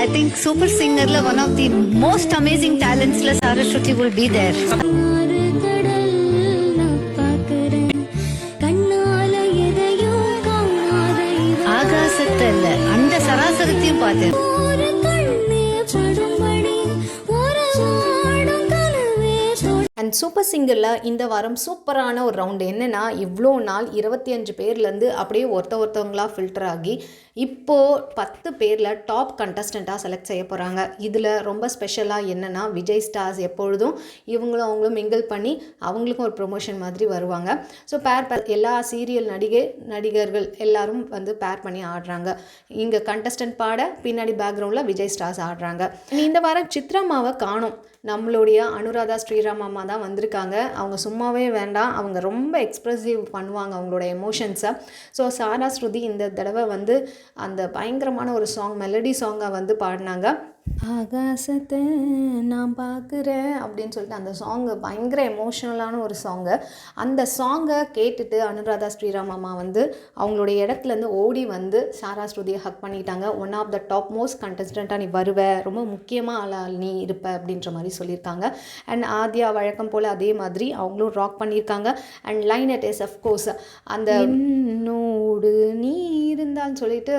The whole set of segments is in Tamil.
I think Super Singer la one of the most amazing talents la Saraswati will be there. ஆகாசத்துல அந்த சராசரத்தையும் பார்த்தேன். அண்ட் சூப்பர் சிங்கரில் இந்த வாரம் சூப்பரான ஒரு ரவுண்டு என்னென்னா, இவ்வளோ நாள் 25 பேர்லேருந்து அப்படியே ஒருத்தவங்களாக ஃபில்டர் ஆகி இப்போது 10 பேரில் டாப் கண்டஸ்டண்ட்டாக செலக்ட் செய்ய போகிறாங்க. இதில் ரொம்ப ஸ்பெஷலாக என்னென்னா, விஜய் ஸ்டார்ஸ் எப்பொழுதும் இவங்களும் அவங்களும் மிங்கிள் பண்ணி அவங்களுக்கும் ஒரு ப்ரொமோஷன் மாதிரி வருவாங்க. ஸோ பேர் எல்லா சீரியல் நடிகர்கள் எல்லாரும் வந்து பேர் பண்ணி ஆடுறாங்க. இங்கே கண்டஸ்டன்ட் பாட பின்னாடி பேக்ரவுண்டில் விஜய் ஸ்டார்ஸ் ஆடுறாங்க. இந்த வாரம் சித்ராமாவை காணும். நம்மளுடைய அனுராதா ஸ்ரீராம் அம்மா தான் வந்திருக்காங்க. அவங்க சும்மாவே வேண்டாம், அவங்க ரொம்ப எக்ஸ்ப்ரெசிவ் பண்ணுவாங்க அவங்களோட எமோஷன்ஸை. ஸோ சாரா ஸ்ருதி இந்த தடவை வந்து அந்த பயங்கரமான ஒரு மெலடி சாங்கை வந்து பாடினாங்க. ஆகாசத்தை நான் பார்க்குறேன் அப்படின்னு சொல்லிட்டு அந்த சாங்கு பயங்கர எமோஷ்னலான ஒரு சாங்கு. அந்த சாங்கை கேட்டுட்டு அனுராதா ஸ்ரீராம் அம்மா வந்து அவங்களுடைய இடத்துலேருந்து ஓடி வந்து சாரா ஸ்ருதியை ஹக் பண்ணிட்டாங்க. One of the top most கண்டஸ்டண்ட்டாக நீ வருவ, ரொம்ப முக்கியமாக ஆளாக நீ இருப்ப அப்படின்ற மாதிரி சொல்லியிருக்காங்க. அண்ட் ஆத்யா வழக்கம் போல் அதே மாதிரி அவங்களும் ராக் பண்ணியிருக்காங்க. And line it is of course அந்த என்னோடு நீ இருந்தான்னு சொல்லிட்டு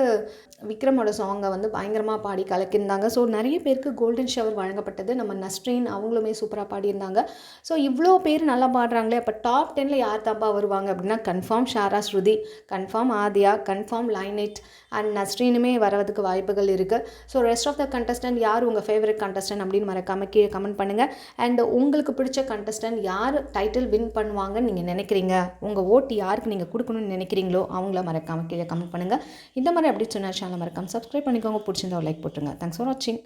விக்ரமோட சாங்கை வந்து பயங்கரமாக பாடி கலக்கியிருந்தாங்க. ஸோ நிறைய பேருக்கு கோல்டன் ஷவர் வழங்கப்பட்டது. நம்ம நஸ்ரீன் அவங்களுமே சூப்பராக பாடியிருந்தாங்க. ஸோ இவ்வளோ பேர் நல்லா பாடுறாங்களே, அப்போ டாப் 10 யார் தாப்பா வருவாங்க அப்படின்னா confirm Shara Shruti, confirm Aadhya, confirm லைனைட் அண்ட் நஸ்ரீனுமே வரதுக்கு வாய்ப்புகள் இருக்குது. So rest of the contestant யார் உங்கள் ஃபேவரட் கண்டஸ்டன்ட் அப்படின்னு மறக்காம கீழே கமெண்ட் பண்ணுங்கள். அண்ட் உங்களுக்கு பிடிச்ச கண்டஸ்டன்ட் யார் டைட்டில் வின் பண்ணுவாங்கன்னு நீங்கள் நினைக்கிறீங்க, உங்கள் ஓட்டு யாருக்கு நீங்கள் கொடுக்கணும்னு நினைக்கிறீங்களோ அவங்கள மறக்காம கீழே கமெண்ட் பண்ணுங்கள். இந்த மாதிரி அப்படி சொன்னால் சேனல் மறக்காம சப்ஸ்கிரைப் பண்ணிக்கோங்க. பிடிச்சிருந்தா லைக் போட்டுருங்க. தேங்க்ஸ் ஃபார் வாட்சிங்.